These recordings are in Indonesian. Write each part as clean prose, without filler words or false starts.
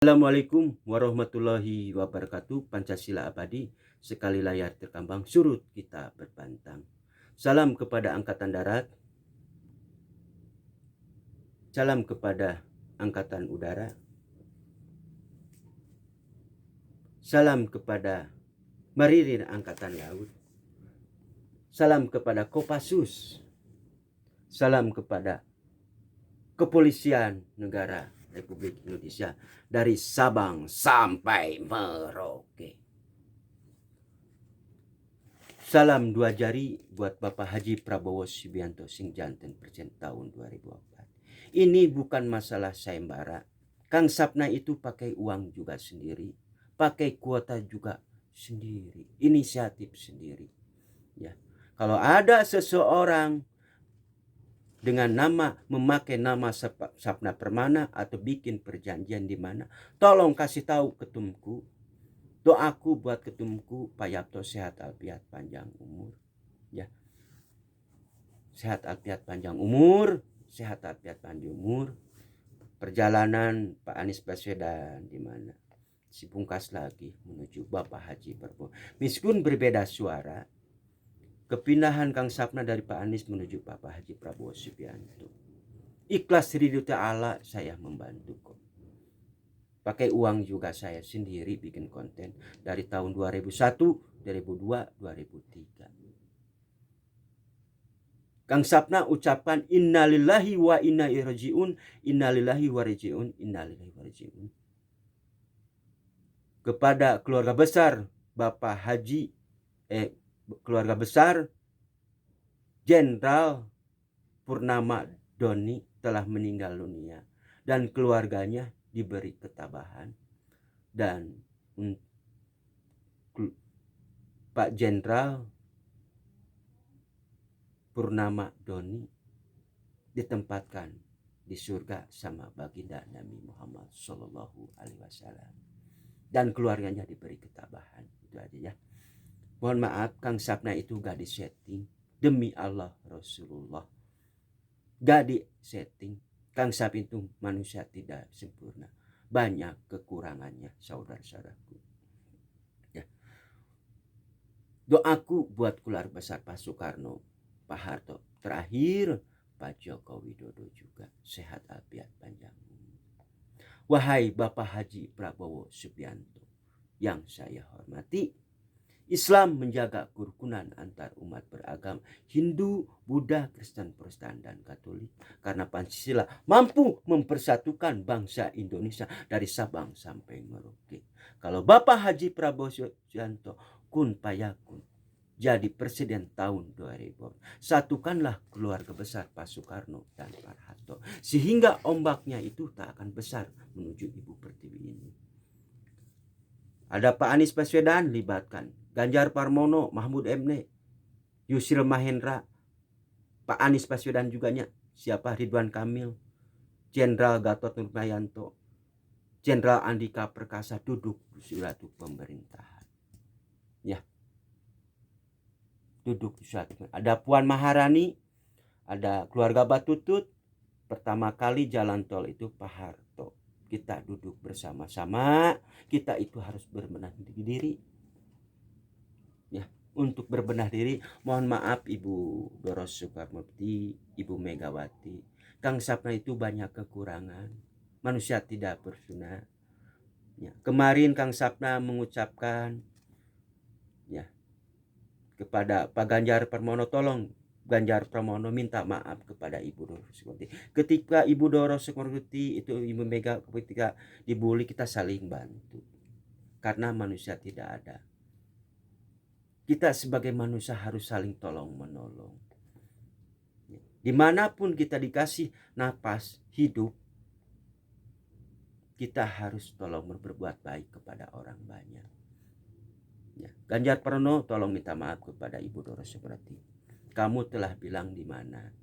Assalamualaikum warahmatullahi wabarakatuh. Pancasila abadi, sekali layar terkambang, surut kita berbantang. Salam kepada Angkatan Darat, salam kepada Angkatan Udara, salam kepada Marinir Angkatan Laut, salam kepada Kopassus, salam kepada Kepolisian Negara Republik Indonesia dari Sabang sampai Merauke. Salam dua jari buat Bapak Haji Prabowo Subianto Sing Janten Presiden tahun 2004. Ini bukan masalah sayembara. Kang Sapna itu pakai uang juga sendiri, pakai kuota juga sendiri, inisiatif sendiri. Ya, kalau ada seseorang dengan memakai nama Sapna Permana atau bikin perjanjian di mana, tolong kasih tahu ketumku. Doaku buat ketumku Pak Yapto sehat alfiat panjang umur. Ya. Sehat alfiat panjang umur, sehat alfiat panjang umur. Perjalanan Pak Anies Baswedan di mana? Si pungkas lagi menuju Bapak Haji Prabowo. Meskipun berbeda suara, kepindahan Kang Sapna dari Pak Anies menuju Bapak Haji Prabowo Subianto. Ikhlas ridho ta'ala saya membantu kok. Pakai uang juga saya sendiri bikin konten dari tahun 2001, 2002, 2003. Kang Sapna ucapkan innalillahi wa inna ilaihi rajiun, innalillahi wa rajiun, innalillahi wa rajiun. Kepada keluarga besar Bapak Haji keluarga besar Jenderal Purnama Doni telah meninggal dunia dan keluarganya diberi ketabahan, dan Pak Jenderal Purnama Doni ditempatkan di surga sama baginda Nabi Muhammad Sallallahu Alaihi Wasallam dan keluarganya diberi ketabahan. Itu aja ya. Mohon maaf, Kang Sapna itu gak disetting, demi Allah Rasulullah gak disetting. Kang Sapna itu manusia tidak sempurna, banyak kekurangannya saudara-saudaraku. Ya. Doaku buat keluarga besar Pak Soekarno, Pak Harto, terakhir Pak Joko Widodo juga sehat alfiat panjang. Wahai Bapak Haji Prabowo Subianto yang saya hormati, Islam menjaga kerukunan antar umat beragama Hindu, Buddha, Kristen, Protestan, dan Katolik. Karena Pancasila mampu mempersatukan bangsa Indonesia dari Sabang sampai Merauke. Kalau Bapak Haji Prabowo Subianto kun payakun jadi presiden tahun 2000, satukanlah keluarga besar Pak Soekarno dan Pak Harto, sehingga ombaknya itu tak akan besar menuju Ibu Pertiwi ini. Ada Pak Anies Baswedan, libatkan Ganjar Parmono, Mahfud MD, Yusril Mahendra, Pak Anies Baswedan juga siapa, Ridwan Kamil, Jenderal Gatot Nurmantio, Jenderal Andika Perkasa duduk di suatu pemerintahan. Ya. Duduk di suatu. Ada Puan Maharani, ada keluarga Batutut. Pertama kali jalan tol itu Pak Harto. Kita duduk bersama-sama, kita itu harus berbenah diri. Ya, untuk berbenah diri, mohon maaf Ibu Doros Soekarnoputri, Ibu Megawati. Kang Sapna itu banyak kekurangan, manusia tidak berguna. Ya, kemarin Kang Sapna mengucapkan ya kepada Pak Ganjar Pranowo, tolong Ganjar Pranowo minta maaf kepada Ibu Doros Soekarnoputri. Ketika Ibu Doros Soekarnoputri itu Ibu Mega ketika dibully, kita saling bantu. Karena manusia tidak ada. Kita sebagai manusia harus saling tolong menolong. Dimanapun kita dikasih napas hidup, kita harus tolong berbuat baik kepada orang banyak. Ya. Ganjar Pranowo tolong minta maaf kepada Ibu Doros Soekarnoputri. Kamu telah bilang di mana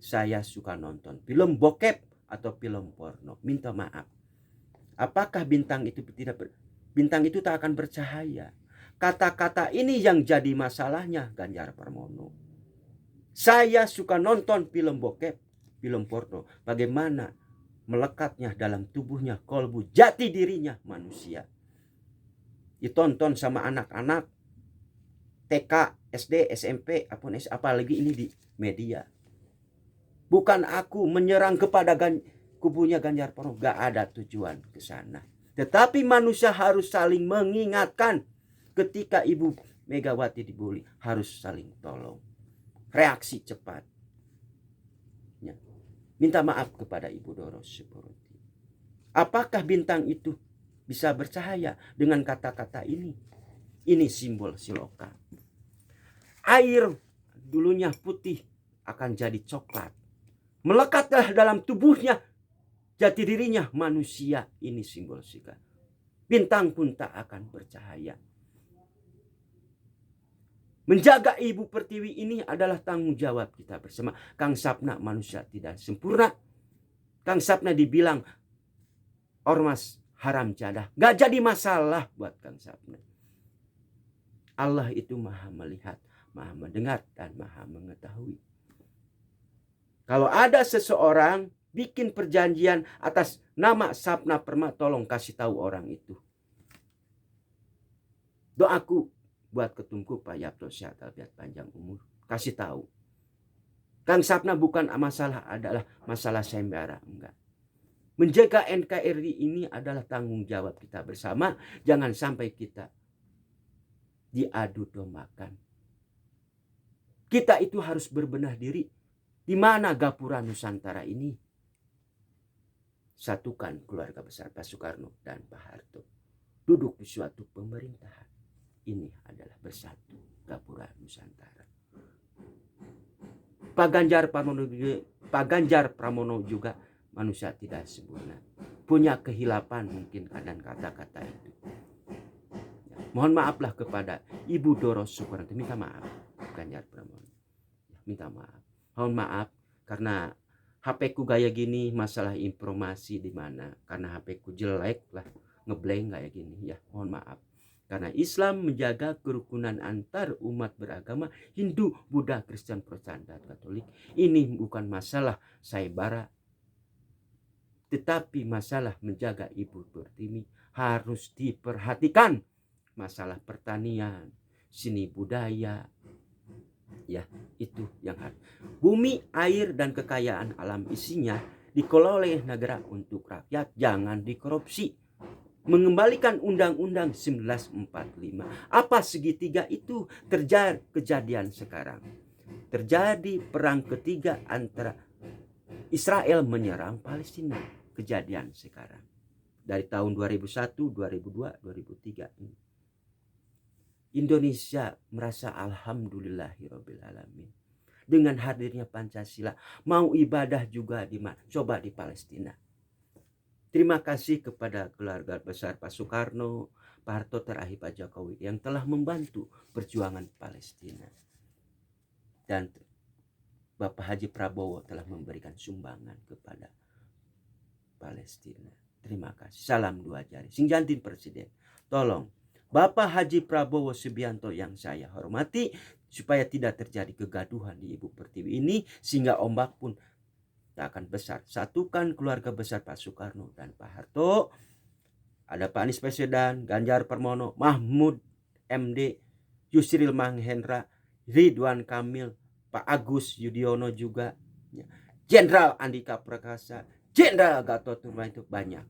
saya suka nonton film bokep atau film porno. Minta maaf. Apakah bintang itu bintang itu tak akan bercahaya? Kata-kata ini yang jadi masalahnya Ganjar Pranowo. Saya suka nonton film bokep, film porno. Bagaimana melekatnya dalam tubuhnya kolbu jati dirinya manusia. Ditonton sama anak-anak TK, SD, SMP, apalagi ini di media. Bukan aku menyerang kepada kubunya Ganjar Pranowo, gak ada tujuan ke sana. Tetapi manusia harus saling mengingatkan. Ketika Ibu Megawati dibully, harus saling tolong. Reaksi cepat. Ya. Minta maaf kepada Ibu Doros Suporoti. Apakah bintang itu bisa bercahaya dengan kata-kata ini? Ini simbol siloka. Air dulunya putih akan jadi coklat. Melekatlah dalam tubuhnya jati dirinya manusia. Ini simbol sika. Bintang pun tak akan bercahaya. Menjaga Ibu Pertiwi ini adalah tanggung jawab kita bersama. Kang Sapna manusia tidak sempurna. Kang Sapna dibilang ormas haram jadah. Gak jadi masalah buat Kang Sapna. Allah itu maha melihat, maha mendengar, dan maha mengetahui. Kalau ada seseorang bikin perjanjian atas nama Sapna Perma, tolong kasih tahu orang itu. Doaku buat ketumku Pak Yapto sehat walafiat panjang umur. Kasih tahu. Kang Sapna bukan masalah, adalah masalah sayembara. Enggak. Menjaga NKRI ini adalah tanggung jawab kita bersama. Jangan sampai kita diadu dombakan. Kita itu harus berbenah diri. Di mana gapura Nusantara ini? Satukan keluarga besar Pak Soekarno dan Pak Harto. Duduk di suatu pemerintahan. Ini adalah bersatu gapura Nusantara. Pak Ganjar Pranowo juga manusia tidak sempurna. Punya kehilapan mungkin dan kata-kata itu. Ya, mohon maaflah kepada Ibu Doros Suporoti. Minta maaf Ganjar Pranowo. Ya, minta maaf. Mohon maaf karena HP ku gaya gini, masalah informasi di mana. Karena HP ku jelek lah, ngeblank kayak gini. Ya, mohon maaf. Karena Islam menjaga kerukunan antar umat beragama Hindu, Buddha, Kristen, Protestan, dan Katolik. Ini bukan masalah sayembara, tetapi masalah menjaga Ibu Pertiwi harus diperhatikan. Masalah pertanian, seni budaya, ya itu yang harus. Bumi, air, dan kekayaan alam isinya dikelola oleh negara untuk rakyat, jangan dikorupsi. Mengembalikan Undang-Undang 1945. Apa segitiga itu? Terjadi kejadian sekarang. Terjadi perang ketiga antara Israel menyerang Palestina. Kejadian sekarang. Dari tahun 2001, 2002, 2003 ini. Indonesia merasa alhamdulillahirabbil alamin. Dengan hadirnya Pancasila, mau ibadah juga di mana? Coba di Palestina. Terima kasih kepada keluarga besar Pak Soekarno, Pak Harto, terakhir Pak Jokowi yang telah membantu perjuangan Palestina. Dan Bapak Haji Prabowo telah memberikan sumbangan kepada Palestina. Terima kasih. Salam dua jari. Sing jantin Presiden. Tolong Bapak Haji Prabowo Subianto yang saya hormati, supaya tidak terjadi kegaduhan di Ibu Pertiwi ini, sehingga ombak pun tak akan besar. Satukan keluarga besar Pak Soekarno dan Pak Harto. Ada Pak Anies Baswedan, Ganjar Pranowo, Mahfud MD, Yusril Mahendra, Ridwan Kamil, Pak Agus Yudhoyono juga, Jenderal Andika Perkasa, Jenderal Gatot Nurmantio, itu banyak.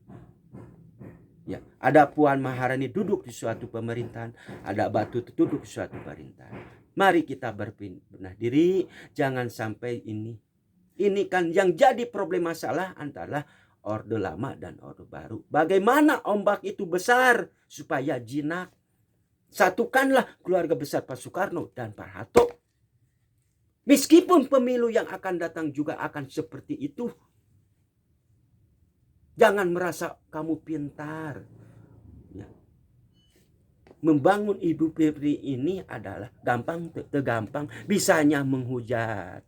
Ya, ada Puan Maharani duduk di suatu pemerintahan, ada Batu duduk di suatu pemerintahan. Mari kita berbenah diri, jangan sampai ini kan yang jadi problem masalah antara Orde Lama dan Orde Baru. Bagaimana ombak itu besar supaya jinak. Satukanlah keluarga besar Pak Soekarno dan Pak Harto. Meskipun pemilu yang akan datang juga akan seperti itu. Jangan merasa kamu pintar. Ya. Membangun Ibu Pertiwi ini adalah gampang, gampang. Bisanya menghujat,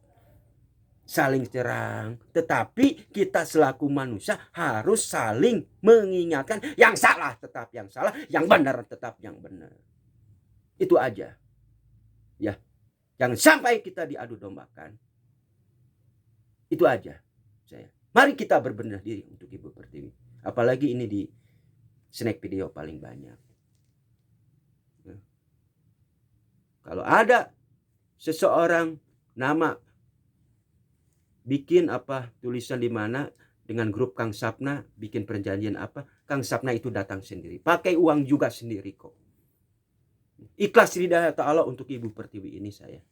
saling serang. Tetapi kita selaku manusia harus saling mengingatkan. Yang salah tetap yang salah, yang benar tetap yang benar. Itu aja. Ya. Jangan sampai kita diadu dombakan. Itu aja saya. Mari kita berbenah diri untuk Ibu Pertiwi. Apalagi ini di snack video paling banyak. Nah, kalau ada seseorang nama bikin tulisan di mana dengan grup Kang Sapna bikin perjanjian Kang Sapna itu datang sendiri, pakai uang juga sendiri kok. Ikhlas lillahi ta'ala untuk Ibu Pertiwi ini saya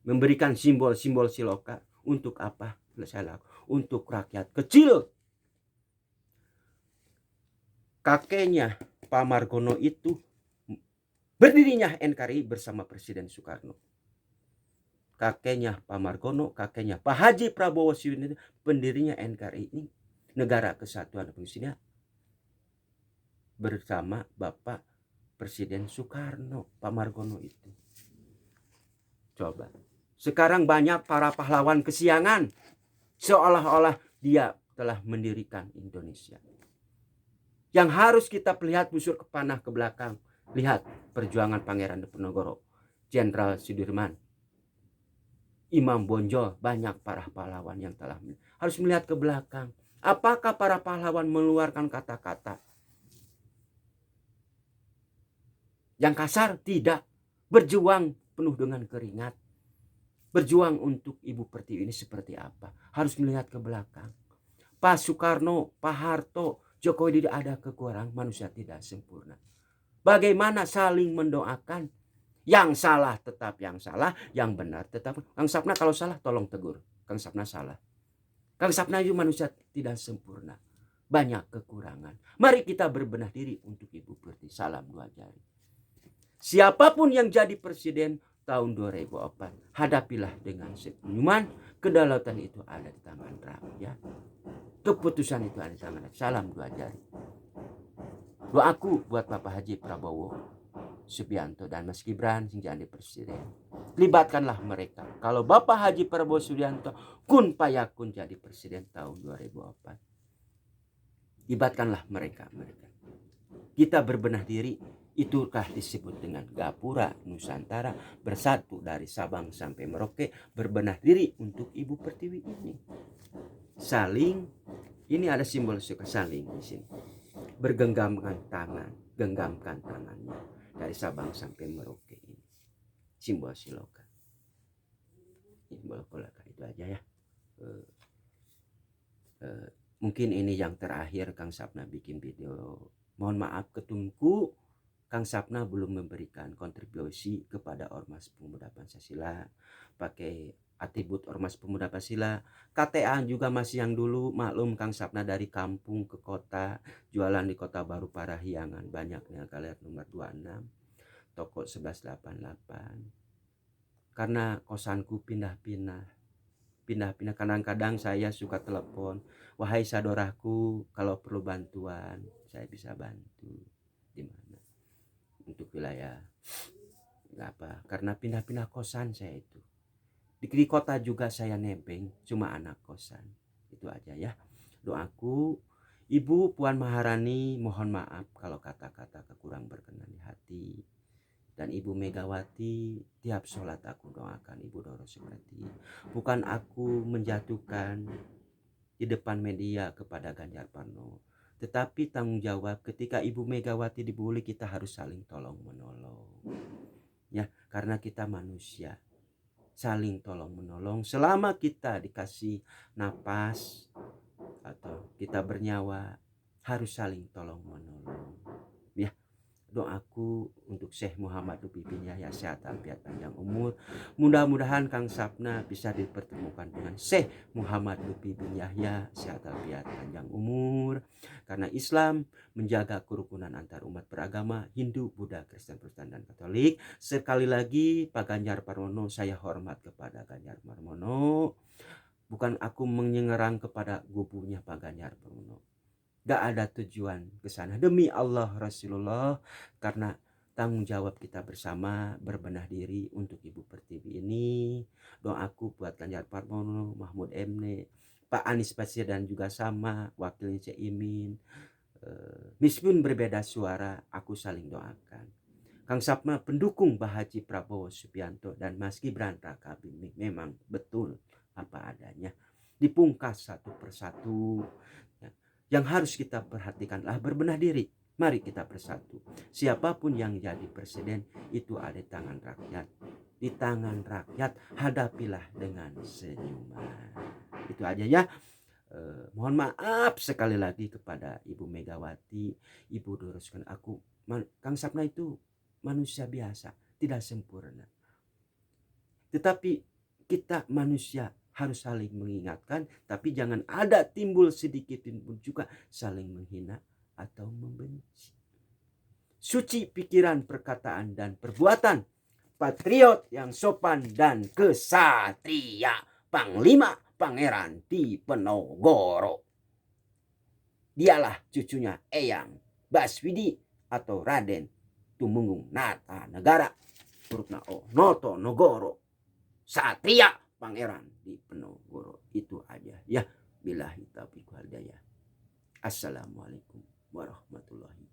memberikan simbol-simbol siloka. Untuk apa? Saya lakukan untuk rakyat kecil. Kakeknya Pak Margono itu berdirinya NKRI bersama Presiden Soekarno. Kakeknya Pak Margono, kakeknya Pak Haji Prabowo Subianto, pendirinya NKRI ini Negara Kesatuan Republik Indonesia bersama Bapak Presiden Soekarno. Pak Margono itu. Coba. Sekarang banyak para pahlawan kesiangan. Seolah-olah dia telah mendirikan Indonesia. Yang harus kita lihat busur ke panah ke belakang. Lihat perjuangan Pangeran Diponegoro, Jenderal Sudirman, Imam Bonjol, banyak para pahlawan yang telah harus melihat ke belakang. Apakah para pahlawan mengeluarkan kata-kata yang kasar? Tidak. Berjuang penuh dengan keringat. Berjuang untuk Ibu Pertiwi ini seperti apa? Harus melihat ke belakang. Pak Soekarno, Pak Harto, Jokowi tidak ada kekurangan, manusia tidak sempurna. Bagaimana saling mendoakan? Yang salah tetap yang salah, yang benar tetap. Kang Sapna kalau salah tolong tegur. Kang Sapna salah. Kang Sapna itu manusia tidak sempurna. Banyak kekurangan. Mari kita berbenah diri untuk Ibu Pertiwi. Salam dua jari. Siapapun yang jadi presiden tahun 2004, hadapilah dengan senyuman. Kedaulatan itu ada di tangan rakyat. Keputusan itu ada di tangan rakyat. Salam dua jari. Doaku buat Bapak Haji Prabowo Subianto dan Mas Gibran sing jadi presiden. Libatkanlah mereka. Kalau Bapak Haji Prabowo Subianto kun payakun jadi presiden tahun 2004. Libatkanlah mereka. Kita berbenah diri. Itukah disebut dengan Gapura Nusantara, bersatu dari Sabang sampai Merauke, berbenah diri untuk Ibu Pertiwi ini. Saling, ini ada simbol suka saling di sini. Bergenggamkan tangan, genggamkan tangannya dari Sabang sampai Merauke ini. Simbol siloka. Simbol siloka itu aja ya. Mungkin ini yang terakhir Kang Sapna bikin video. Mohon maaf ketungku. Kang Sapna belum memberikan kontribusi kepada Ormas Pemuda Pancasila, pakai atribut Ormas Pemuda Pancasila. KTA juga masih yang dulu, maklum Kang Sapna dari kampung ke kota, jualan di Kota Baru Parahyangan, banyaknya kalian nomor 26, toko 1188. Karena kosanku pindah-pindah, kadang-kadang saya suka telepon, wahai saudaraku, kalau perlu bantuan, saya bisa bantu. Di mana? Untuk wilayah karena pindah-pindah kosan saya itu di kota juga saya nebeng, cuma anak kosan. Itu aja ya doaku. Ibu Puan Maharani mohon maaf kalau kata-kata kekurang berkenan di hati. Dan Ibu Megawati tiap sholat aku doakan Ibu Doro Sumati. Bukan aku menjatuhkan di depan media kepada Ganjar Pranowo, tetapi tanggung jawab ketika Ibu Megawati dibully, kita harus saling tolong menolong. Ya, karena kita manusia. Saling tolong menolong selama kita dikasih napas atau kita bernyawa, harus saling tolong menolong. Ya, doaku untuk Syekh Muhammad Lutfi bin Yahya sehat walafiat panjang umur. Mudah-mudahan Kang Sapna bisa dipertemukan dengan Syekh Muhammad Lutfi bin Yahya sehat walafiat panjang umur. Karena Islam menjaga kerukunan antar umat beragama Hindu, Buddha, Kristen, Protestan dan Katolik. Sekali lagi Pak Ganjar Pranowo, saya hormat kepada Ganjar Pranowo. Bukan aku menyerang kepada gubunya Pak Ganjar Pranowo. Gak ada tujuan ke sana. Demi Allah Rasulullah, karena tanggung jawab kita bersama berbenah diri untuk Ibu Pertiwi ini. Doaku buat Ganjar Pranowo, Mahfud MD, Pak Anies Baswedan juga sama, wakilnya Caimin. Meskipun berbeda suara, aku saling doakan. Kang Sapna pendukung Pak Haji Prabowo Subianto dan Mas Gibran Raka Buming memang betul apa adanya. dipungkas satu persatu. Yang harus kita perhatikan adalah berbenah diri. Mari kita bersatu. Siapapun yang jadi presiden itu ada di tangan rakyat. Di tangan rakyat, hadapilah dengan senyuman. Itu aja ya. Mohon maaf sekali lagi kepada Ibu Megawati. Ibu luruskan aku. Kang Sapna itu manusia biasa, tidak sempurna. Tetapi kita manusia harus saling mengingatkan, tapi jangan ada timbul sedikit pun juga saling menghina atau membenci. Suci pikiran, perkataan, dan perbuatan. Patriot yang sopan dan kesatria. Panglima Pangeran Diponegoro. Dialah cucunya Eyang Baswidi atau Raden Tumenggung Nata Negara. Purna Noto Nogoro. Satria Pangeran Diponegoro. Itu aja ya. Billahi taufiq wal hidayah. Assalamualaikum warahmatullahi